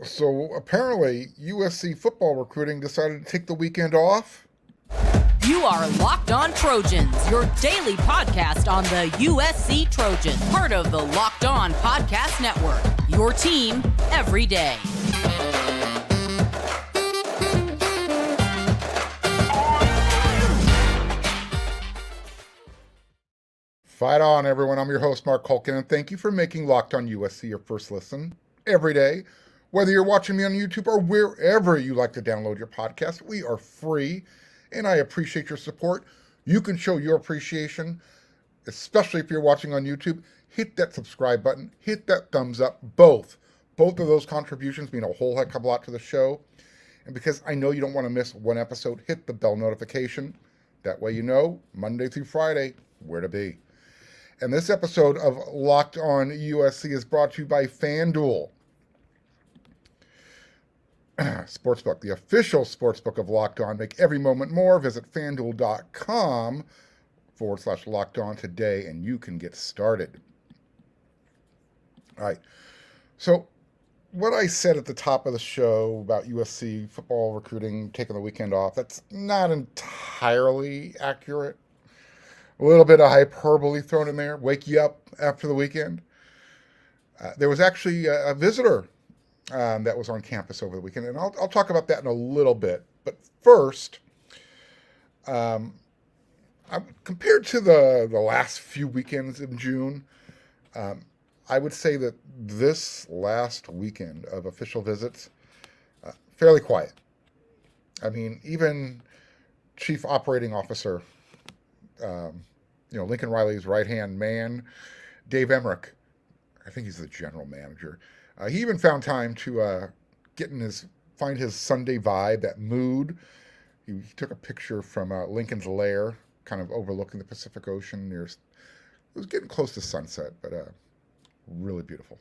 So apparently, USC football recruiting decided to take the weekend off. You are Locked On Trojans, your daily podcast on the USC Trojans, part of the Locked On Podcast Network, your team every day. Fight on, everyone. I'm your host, Mark Culkin, and thank you for making Locked On USC your first listen every day. Whether you're watching me on YouTube or wherever you like to download your podcast, we are free, and I appreciate your support. You can show your appreciation, especially if you're watching on YouTube. Hit that subscribe button, hit that thumbs up, both. Both of those contributions mean a whole heck of a lot to the show. And because I know you don't want to miss one episode, hit the bell notification. That way you know, Monday through Friday, where to be. And this episode of Locked On USC is brought to you by FanDuel Sportsbook, the official sportsbook of Locked On. Make every moment more. Visit FanDuel.com/Locked On today, and you can get started. All right. So what I said at the top of the show about USC football recruiting taking the weekend off, that's not entirely accurate. A little bit of hyperbole thrown in there, wake you up after the weekend. There was actually a visitor that was on campus over the weekend, and I'll talk about that in a little bit. But first, compared to the last few weekends in June, I would say that this last weekend of official visits, fairly quiet. I mean, even Chief Operating Officer, Lincoln Riley's right-hand man, Dave Emmerich, I think he's the general manager. He even found time to find his Sunday vibe, that mood. He took a picture from Lincoln's Lair, kind of overlooking the Pacific Ocean. It was getting close to sunset, but really beautiful.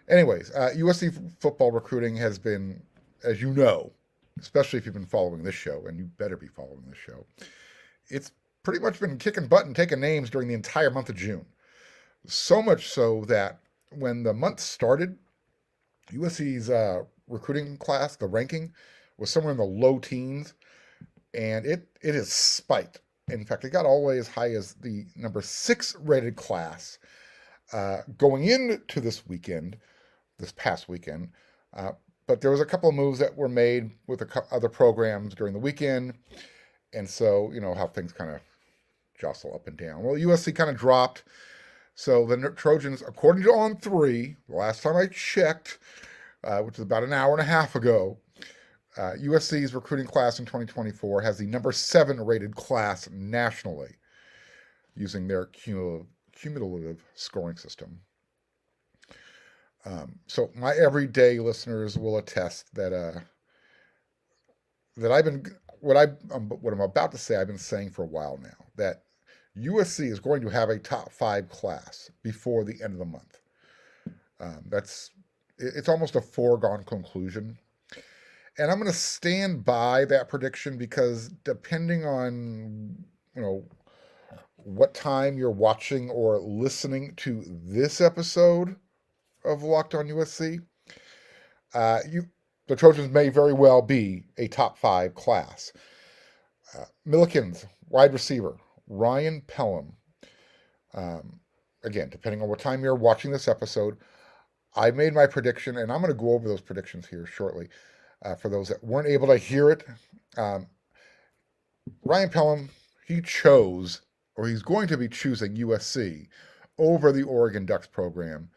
Anyways, USC football recruiting has been, as you know, especially if you've been following this show, and you better be following this show, it's pretty much been kicking butt and taking names during the entire month of June. So much so that when the month started, USC's recruiting class, the ranking, was somewhere in the low teens, and it has spiked. In fact, it got all the way as high as the number 6 rated class going into this past weekend. But there was a couple of moves that were made with other programs during the weekend, and so, you know, how things kind of jostle up and down. Well, USC kind of dropped. So the Trojans, according to On3, the last time I checked, which was about an hour and a half ago, USC's recruiting class in 2024 has the number 7 rated class nationally using their cumulative scoring system. So my everyday listeners will attest that what I'm about to say I've been saying for a while now, that USC is going to have a top 5 class before the end of the month. It's almost a foregone conclusion. And I'm going to stand by that prediction because depending on, what time you're watching or listening to this episode of Locked On USC, the Trojans may very well be a top 5 class. Milliken's wide receiver, Ryan Pelham. Again, depending on what time you're watching this episode, I made my prediction, and I'm going to go over those predictions here shortly. For those that weren't able to hear it, Ryan Pelham, he's going to be choosing USC over the Oregon Ducks program,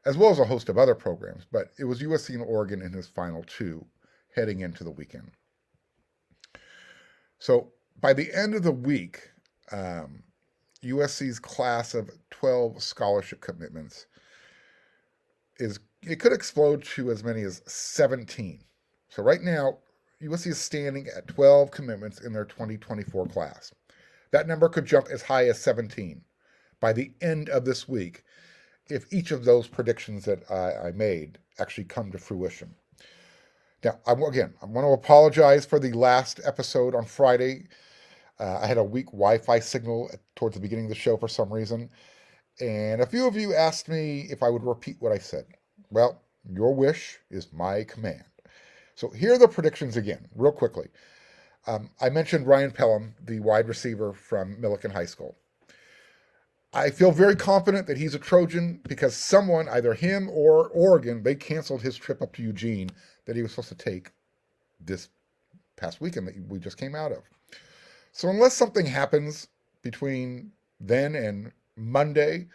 as well as a host of other programs, but it was USC and Oregon in his final 2 heading into the weekend. So by the end of the week, USC's class of 12 scholarship commitments it could explode to as many as 17. So right now, USC is standing at 12 commitments in their 2024 class. That number could jump as high as 17 by the end of this week if each of those predictions that I made actually come to fruition. Now, I want to apologize for the last episode on Friday. I had a weak Wi-Fi signal towards the beginning of the show for some reason, and a few of you asked me if I would repeat what I said. Well, Your wish is my command. So here are the predictions again, real quickly. I mentioned Ryan Pelham, the wide receiver from Millikan High School. I feel very confident that he's a Trojan because someone, either him or Oregon, they canceled his trip up to Eugene that he was supposed to take this past weekend that we just came out of. So unless something happens between then and Monday,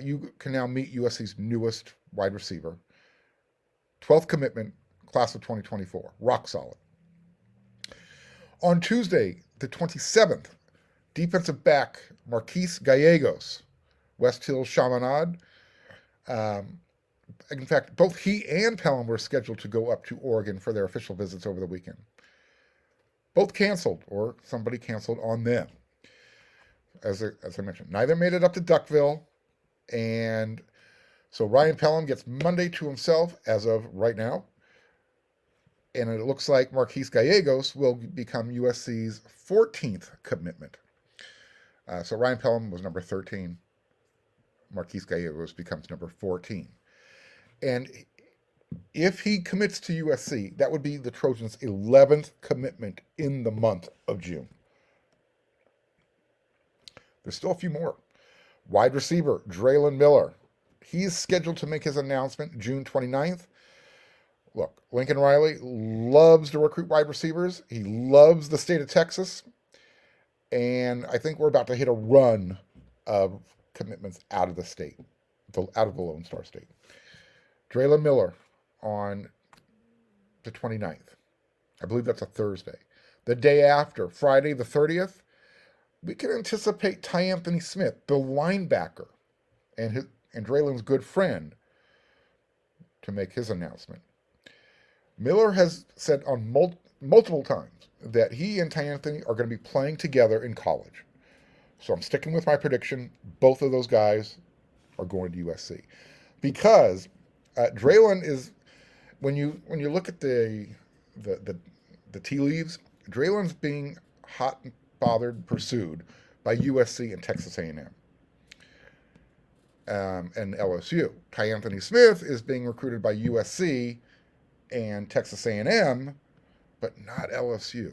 you can now meet USC's newest wide receiver. 12th commitment, class of 2024. Rock solid. On Tuesday, the 27th, defensive back Marquise Gallegos, West Hills Chaminade. In fact, both he and Pelham were scheduled to go up to Oregon for their official visits over the weekend. Both canceled, or somebody canceled on them. As I mentioned, neither made it up to Duckville, and so Ryan Pelham gets Monday to himself as of right now, and it looks like Marquise Gallegos will become USC's 14th commitment. So Ryan Pelham was number 13. Marquise Gallegos becomes number 14. And if he commits to USC, that would be the Trojans' 11th commitment in the month of June. There's still a few more. Wide receiver, Draylon Miller. He's scheduled to make his announcement June 29th. Look, Lincoln Riley loves to recruit wide receivers. He loves the state of Texas. And I think we're about to hit a run of commitments out of the state, out of the Lone Star State. Draylon Miller on the 29th. I believe that's a Thursday. The day after, Friday the 30th, we can anticipate Ty Anthony Smith, the linebacker, and Draylon's good friend, to make his announcement. Miller has said on multiple times that he and Ty Anthony are going to be playing together in college. So I'm sticking with my prediction. Both of those guys are going to USC. Because Draylon is, when you look at the tea leaves, Draylon's being hot and bothered, pursued by USC and Texas A&M. And LSU. Ty Anthony Smith is being recruited by USC and Texas A&M, but not LSU.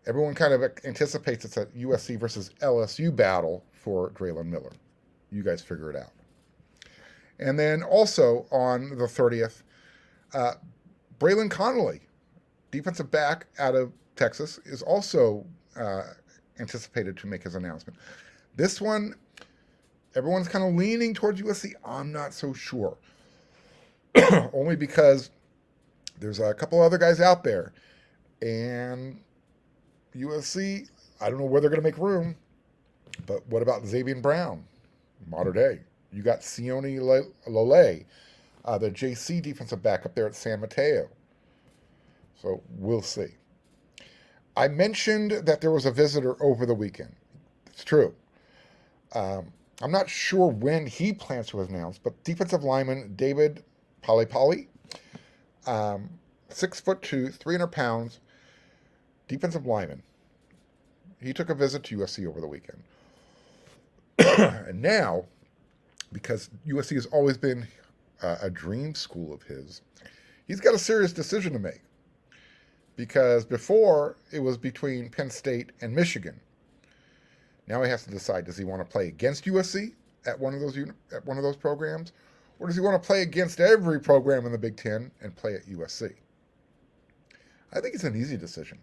Everyone kind of anticipates it's a USC versus LSU battle for Draylon Miller. You guys figure it out. And then also on the 30th, Braylon Connolly, defensive back out of Texas, is also anticipated to make his announcement. This one, everyone's kind of leaning towards USC. I'm not so sure. Only because there's a couple other guys out there. And USC, I don't know where they're going to make room. But what about Xavier Brown, modern day? You got Sione Lole, the JC defensive back up there at San Mateo. So we'll see. I mentioned that there was a visitor over the weekend. It's true. I'm not sure when he plans to announce, but defensive lineman David Palipali, 6'2", 300 pounds, defensive lineman. He took a visit to USC over the weekend. And now, because USC has always been a dream school of his, he's got a serious decision to make. Because before, it was between Penn State and Michigan. Now he has to decide, does he want to play against USC at one of those programs? Or does he want to play against every program in the Big Ten and play at USC? I think it's an easy decision.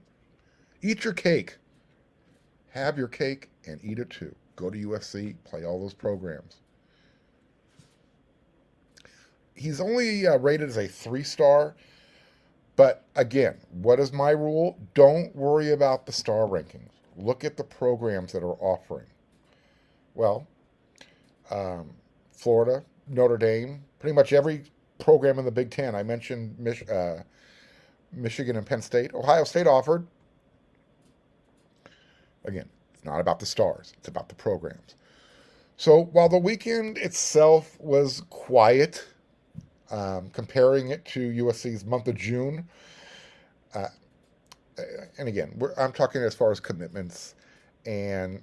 Eat your cake. Have your cake and eat it too. Go to USC, play all those programs. He's only rated as a 3-star. But again, what is my rule? Don't worry about the star rankings. Look at the programs that are offering. Well, Florida, Notre Dame, pretty much every program in the Big Ten. I mentioned Michigan and Penn State. Ohio State offered. Again, it's not about the stars. It's about the programs. So while the weekend itself was quiet, comparing it to USC's month of June, and again, I'm talking as far as commitments and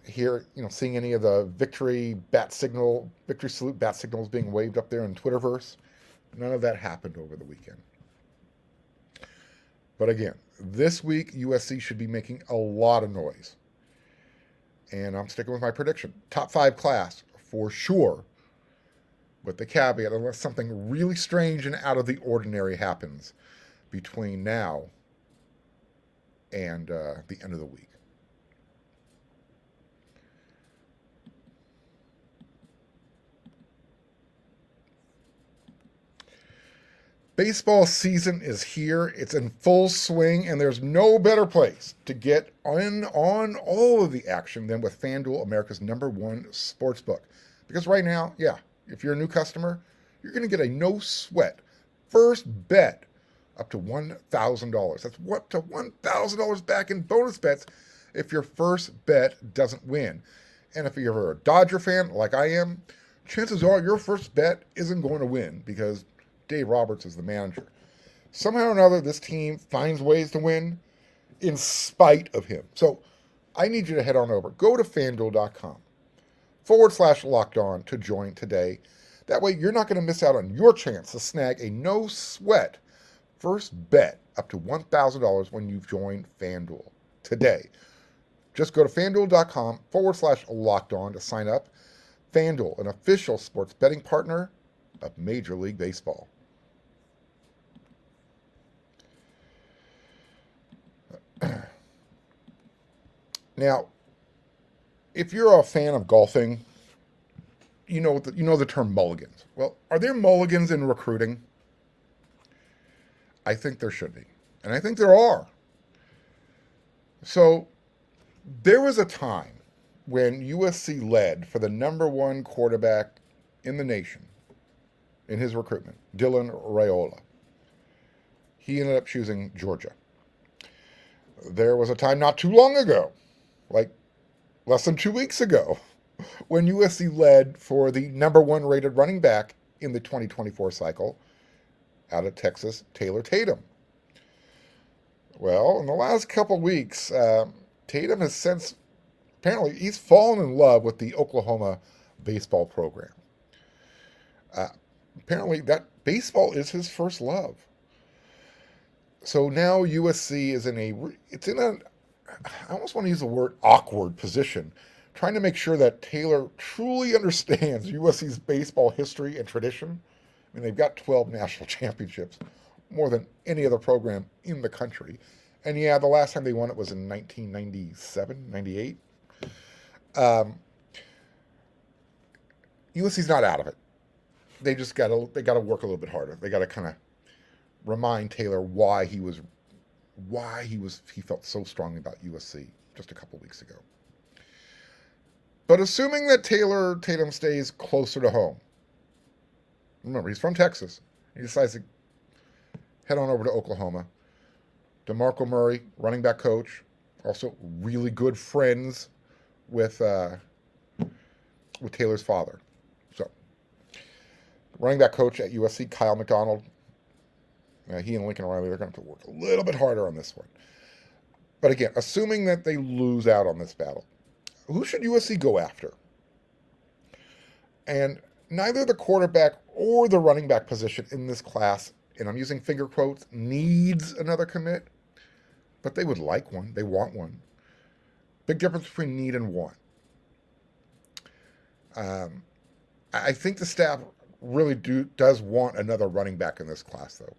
seeing any of the victory salute bat signals being waved up there in Twitterverse. None of that happened over the weekend. But again, this week USC should be making a lot of noise. And I'm sticking with my prediction. Top 5 class for sure, with the caveat, unless something really strange and out of the ordinary happens between now and the end of the week. Baseball season is here. It's in full swing, and there's no better place to get on all of the action than with FanDuel, America's #1 sportsbook. Because right now, if you're a new customer, you're going to get a no-sweat first bet up to $1,000. That's up to $1,000 back in bonus bets if your first bet doesn't win. And if you're a Dodger fan like I am, chances are your first bet isn't going to win because Dave Roberts is the manager. Somehow or another, this team finds ways to win in spite of him. So I need you to head on over. Go to FanDuel.com/LockedOn to join today. That way you're not going to miss out on your chance to snag a no-sweat first bet up to $1,000 when you've joined FanDuel today. Just go to FanDuel.com/LockedOn to sign up. FanDuel, an official sports betting partner of Major League Baseball. Now, if you're a fan of golfing, you know the term mulligans. Well, are there mulligans in recruiting? I think there should be, and I think there are. So, there was a time when USC led for the #1 quarterback in the nation in his recruitment, Dylan Raiola. He ended up choosing Georgia. There was a time not too long ago, like less than 2 weeks ago, when USC led for the #1 rated running back in the 2024 cycle out of Texas, Taylor Tatum. Well, in the last couple weeks, Tatum has since, apparently, he's fallen in love with the Oklahoma baseball program. Apparently, that baseball is his first love. So now USC is I almost want to use the word awkward position, trying to make sure that Taylor truly understands USC's baseball history and tradition. I mean, they've got 12 national championships, more than any other program in the country. And the last time they won it was in 1997, 98. USC's not out of it. They just got to work a little bit harder. They got to kind of remind Taylor why he felt so strongly about USC just a couple weeks ago. But assuming that Tatum stays closer to home, remember he's from Texas, he decides to head on over to Oklahoma. DeMarco Murray, running back coach, also really good friends with Taylor's father. So, running back coach at USC, Kyle McDonald. He and Lincoln Riley are going to have to work a little bit harder on this one. But again, assuming that they lose out on this battle, who should USC go after? And neither the quarterback or the running back position in this class, and I'm using finger quotes, needs another commit, but they would like one. They want one. Big difference between need and want. I think the staff really does want another running back in this class, though.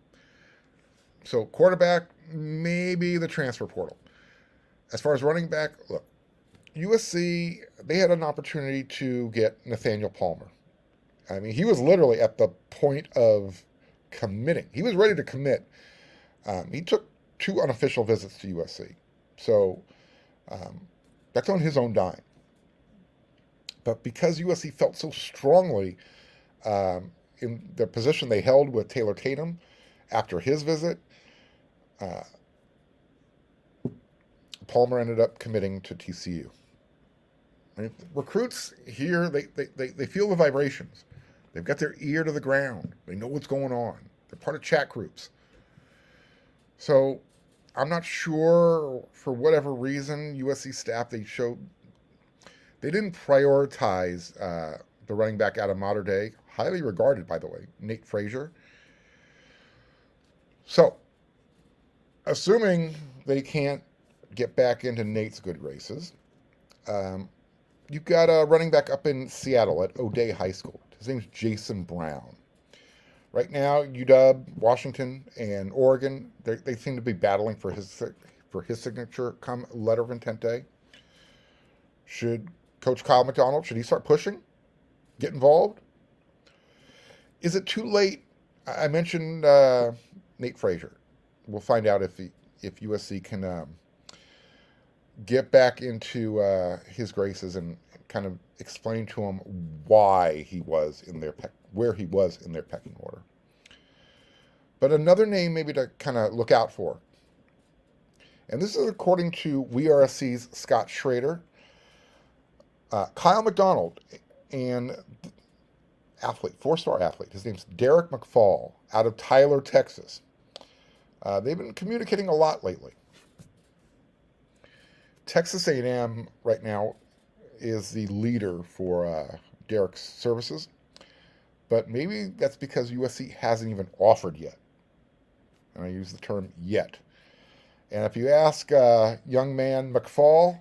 So quarterback, maybe the transfer portal. As far as running back, look, USC, they had an opportunity to get Nathaniel Palmer. I mean, he was literally at the point of committing. He was ready to commit. He took 2 unofficial visits to USC. So that's on his own dime. But because USC felt so strongly in the position they held with Taylor Tatum after his visit, Palmer ended up committing to TCU. Right? Recruits here, they feel the vibrations. They've got their ear to the ground. They know what's going on. They're part of chat groups. So I'm not sure, for whatever reason, USC staff, they showed They didn't prioritize the running back out of modern day, highly regarded, by the way, Nate Frazier. So, assuming they can't get back into Nate's good graces, you've got a running back up in Seattle at O'Day High School. His name's Jason Brown. Right now, UW, Washington, and Oregon, they seem to be battling for his signature come letter of intent day. Should Coach Kyle McDonald, should he start pushing? Get involved? Is it too late? I mentioned Nate Frazier. We'll find out if USC can get back into his graces and kind of explain to him why he was in their where he was in their pecking order. But another name maybe to kind of look out for, and this is according to WeRSC's Scott Schrader, Kyle McDonald and athlete, four-star athlete, his name's Derek McFall out of Tyler, Texas. They've been communicating a lot lately. Texas A&M right now is the leader for Derek's services, but maybe that's because USC hasn't even offered yet. And I use the term yet. And if you ask young man McFall,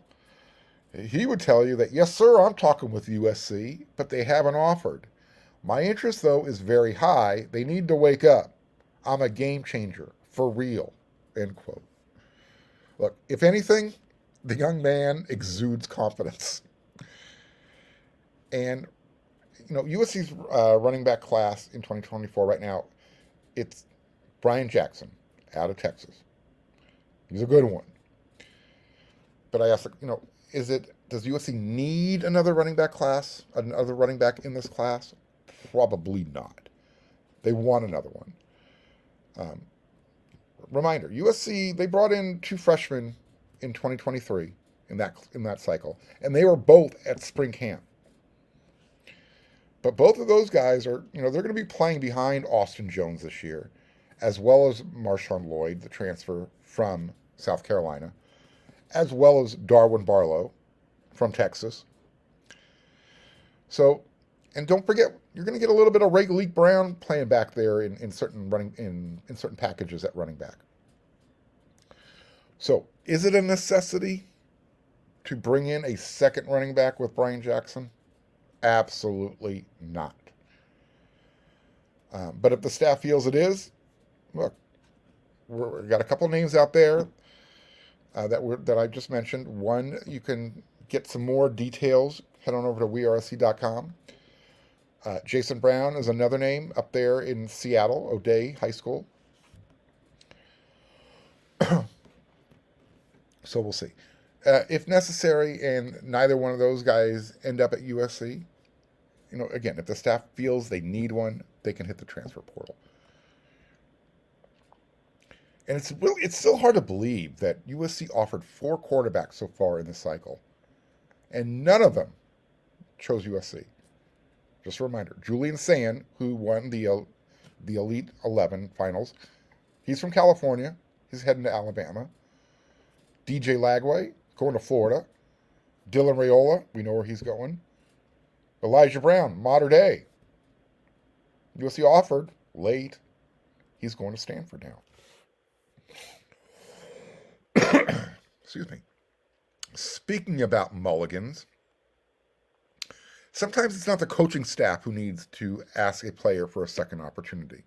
he would tell you that, yes, sir, I'm talking with USC, but they haven't offered. My interest, though, is very high. They need to wake up. I'm a game changer, for real, end quote. Look, if anything, the young man exudes confidence. And, USC's running back class in 2024 right now, it's Bryan Jackson out of Texas. He's a good one. But I asked, does USC need another running back class, another running back in this class? Probably not. They want another one. Reminder, USC, they brought in 2 freshmen in 2023 in that cycle, and they were both at spring camp. But both of those guys are, they're going to be playing behind Austin Jones this year, as well as Marshawn Lloyd, the transfer from South Carolina, as well as Darwin Barlow from Texas. So, and don't forget, you're going to get a little bit of Raleek Brown playing back there in certain certain packages at running back. So, is it a necessity to bring in a second running back with Bryan Jackson? Absolutely not. But if the staff feels it is, look, we've got a couple names out there that I just mentioned. One, you can get some more details. Head on over to wersc.com. Jason Brown is another name up there in Seattle, O'Day High School. So we'll see. If necessary, and neither one of those guys end up at USC, again, if the staff feels they need one, they can hit the transfer portal. And it's still hard to believe that USC offered 4 quarterbacks so far in this cycle, and none of them chose USC. Just a reminder, Julian Sand, who won the Elite 11 finals, he's from California. He's heading to Alabama. DJ Lagway, going to Florida. Dylan Raiola, we know where he's going. Elijah Brown, modern day. USC offered, late. He's going to Stanford now. Excuse me. Speaking about mulligans, sometimes it's not the coaching staff who needs to ask a player for a second opportunity.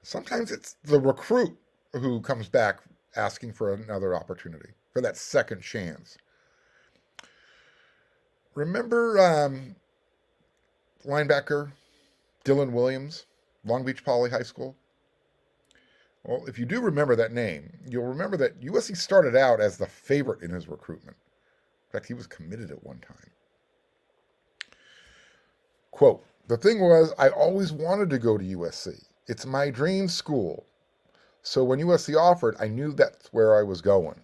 Sometimes it's the recruit who comes back asking for another opportunity, for that second chance. Remember linebacker Dylan Williams, Long Beach Poly High School? Well, if you do remember that name, you'll remember that USC started out as the favorite in his recruitment. In fact, he was committed at one time. Quote, the thing was, I always wanted to go to USC. It's my dream school. So when USC offered, I knew that's where I was going.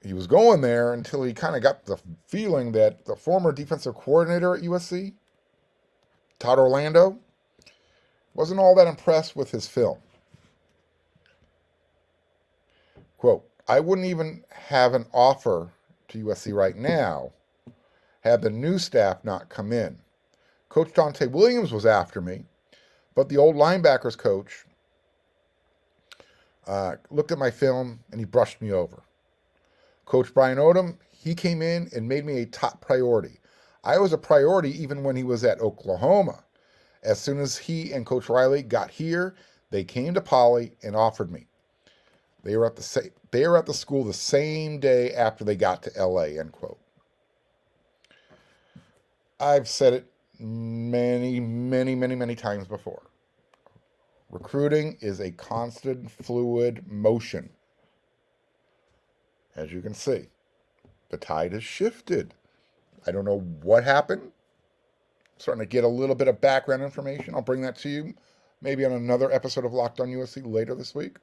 He was going there until he kind of got the feeling that the former defensive coordinator at USC, Todd Orlando, wasn't all that impressed with his film. Quote, I wouldn't even have an offer to USC right now had the new staff not come in. Coach Dante Williams was after me, but the old linebackers coach looked at my film and he brushed me over. Coach Brian Odom, he came in and made me a top priority. I was a priority even when he was at Oklahoma. As soon as he and Coach Riley got here, they came to Poly and offered me. They were at the school the same day after they got to LA, end quote. I've said it many times before. Recruiting is a constant, fluid motion. As you can see, the tide has shifted. I don't know what happened. Starting to get a little bit of background information. I'll bring that to you maybe on another episode of Locked on USC later this week.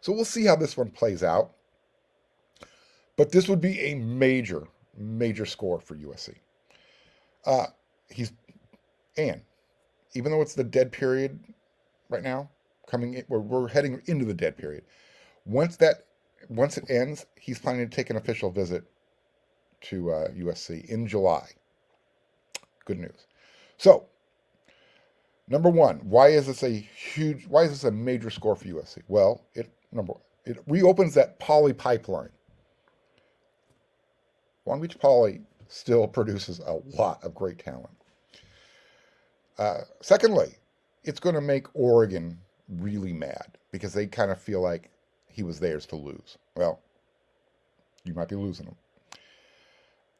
So we'll see how this one plays out. But this would be a major score for USC. Even though it's the dead period right now, we're heading into the dead period. Once it ends, he's planning to take an official visit to USC in July. Good news. So, number one, why is this a major score for USC? Well, it reopens that Poly pipeline. Long Beach Poly still produces a lot of great talent. Secondly, it's going to make Oregon really mad because they kind of feel like he was theirs to lose. Well, you might be losing them.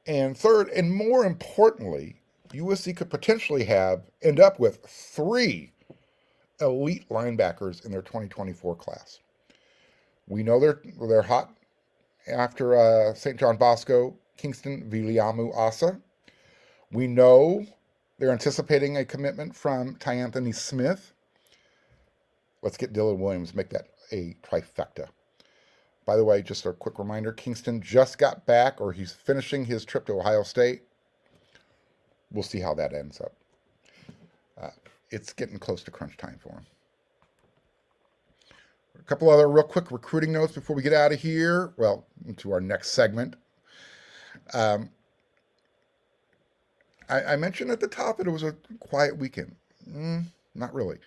And third, and more importantly, USC could potentially end up with 3 elite linebackers in their 2024 class. We know they're hot after St. John Bosco, Kingston Viliamu Asa. We know they're anticipating a commitment from Tyanthony Smith. Let's get Dylan Williams, make that a trifecta. By the way, just a quick reminder, Kingston just got back, or he's finishing his trip to Ohio State. We'll see how that ends up. It's getting close to crunch time for him. A couple other real quick recruiting notes before we get out of here. Well, into our next segment. I mentioned at the top that it was a quiet weekend. Not really.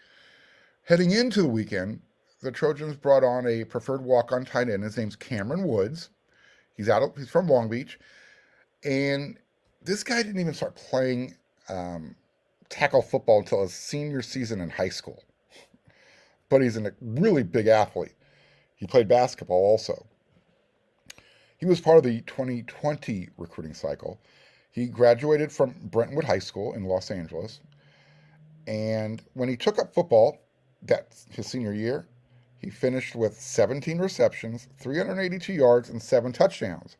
Heading into the weekend, the Trojans brought on a preferred walk-on tight end. His name's Cameron Woods. He's from Long Beach. And this guy didn't even start playing tackle football until his senior season in high school. But he's a really big athlete. He played basketball also. He was part of the 2020 recruiting cycle. He graduated from Brentwood High School in Los Angeles. And when he took up football, that's his senior year, he finished with 17 receptions, 382 yards, and 7 touchdowns.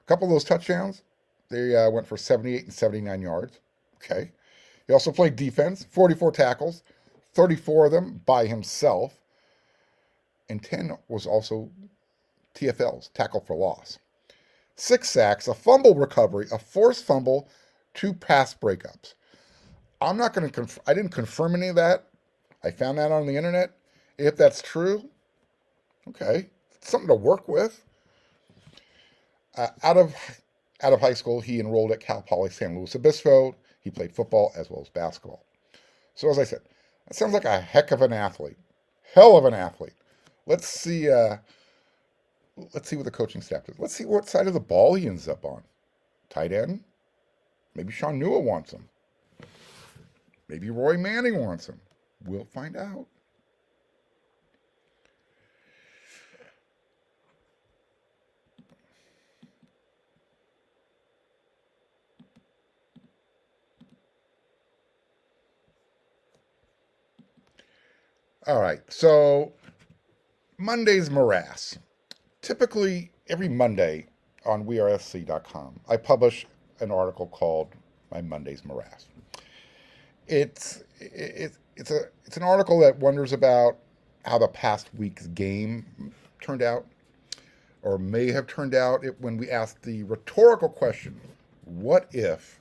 A couple of those touchdowns, they went for 78 and 79 yards. Okay. He also played defense, 44 tackles, 34 of them by himself, and 10 was also TFLs, tackle for loss. 6 sacks, a fumble recovery, a forced fumble, 2 pass breakups. I didn't confirm any of that. I found that on the internet. If that's true, okay, it's something to work with. Out of high school, he enrolled at Cal Poly San Luis Obispo. He played football as well as basketball. So as I said, that sounds like a heck of an athlete. Hell of an athlete. Let's see what the coaching staff does. Let's see what side of the ball he ends up on. Tight end? Maybe Sean Newell wants him. Maybe Roy Manning wants him. We'll find out. All right, so Monday's morass. Typically, every Monday on wearesc.com, I publish an article called My Monday's Morass. It's an article that wonders about how the past week's game turned out, or may have turned out when we asked the rhetorical question, what if ...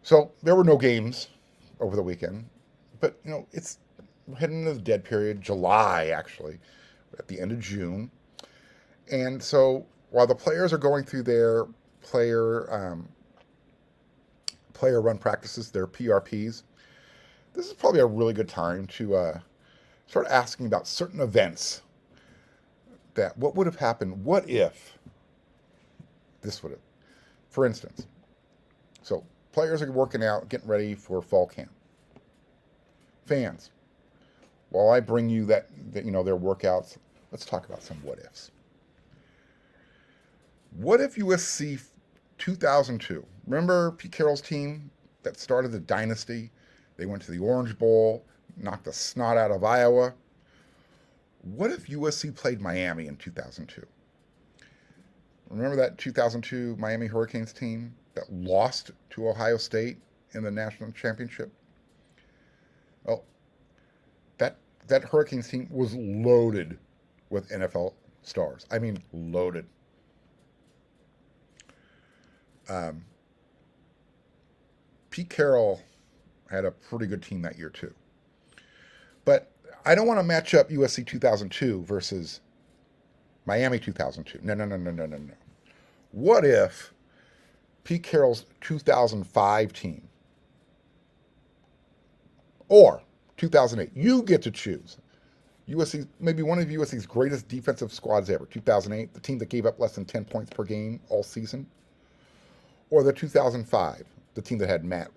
So there were no games over the weekend, but we're heading into the dead period. July, actually, at the end of June. And so while the players are going through their player run practices, their PRPs, this is probably a really good time to start asking about certain events that what would have happened, what if this would have, for instance. So players are working out, getting ready for fall camp. Fans, while I bring you that their workouts, let's talk about some what ifs. What if USC 2002? Remember Pete Carroll's team that started the dynasty? They went to the Orange Bowl, knocked the snot out of Iowa. What if USC played Miami in 2002? Remember that 2002 Miami Hurricanes team that lost to Ohio State in the national championship? Well, that Hurricanes team was loaded with NFL stars. I mean, loaded. Pete Carroll had a pretty good team that year too. But I don't want to match up USC 2002 versus Miami 2002. No. What if Pete Carroll's 2005 team or 2008, you get to choose. USC, maybe one of USC's greatest defensive squads ever, 2008, the team that gave up less than 10 points per game all season, or the 2005, the team that had Matt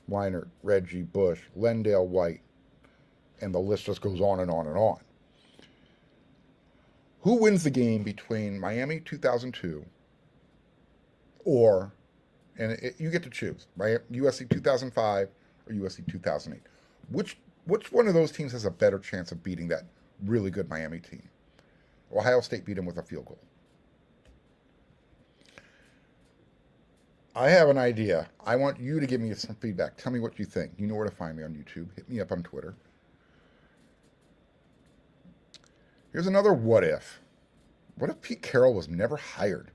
Weiner, Reggie Bush, Lendale White, and the list just goes on and on and on. Who wins the game between Miami 2002 you get to choose, USC 2005 or USC 2008. Which one of those teams has a better chance of beating that really good Miami team? Ohio State beat them with a field goal. I have an idea. I want you to give me some feedback. Tell me what you think. You know where to find me on YouTube. Hit me up on Twitter. Here's another what if. What if Pete Carroll was never hired?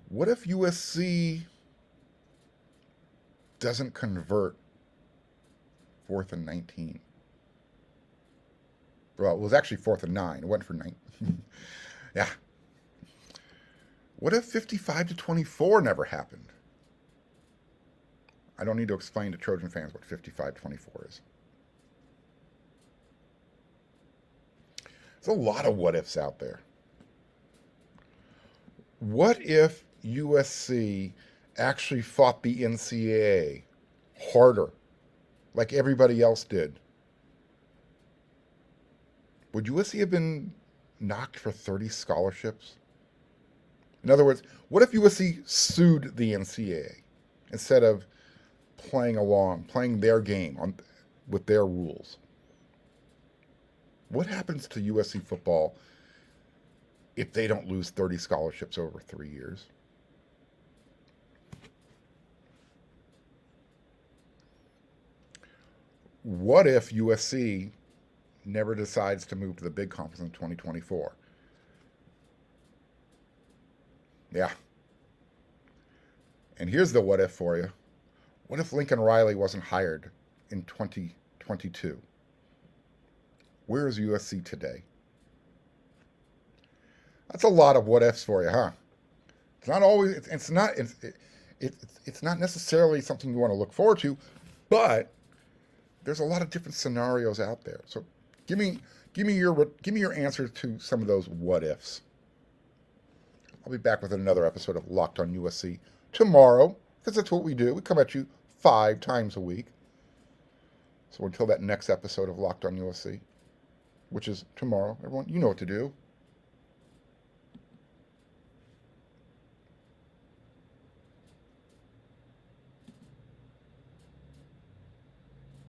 What if USC doesn't convert 4th and 19? Well, it was actually 4th and 9. It went for 9. Yeah. What if 55-24 never happened? I don't need to explain to Trojan fans what 55-24 is. There's a lot of what ifs out there. What if USC actually fought the NCAA harder, like everybody else did? Would USC have been knocked for 30 scholarships? In other words, what if USC sued the NCAA instead of playing their game with their rules? What happens to USC football if they don't lose 30 scholarships over 3 years? What if USC never decides to move to the big conference in 2024? Yeah. And here's the what if for you. What if Lincoln Riley wasn't hired in 2022? Where is USC today? That's a lot of what ifs for you, huh? It's not always. It's not necessarily something you want to look forward to, but there's a lot of different scenarios out there. So give me your answer to some of those what ifs. I'll be back with another episode of Locked on USC tomorrow, because that's what we do. We come at you 5 times a week. So until that next episode of Locked on USC, which is tomorrow, everyone, you know what to do.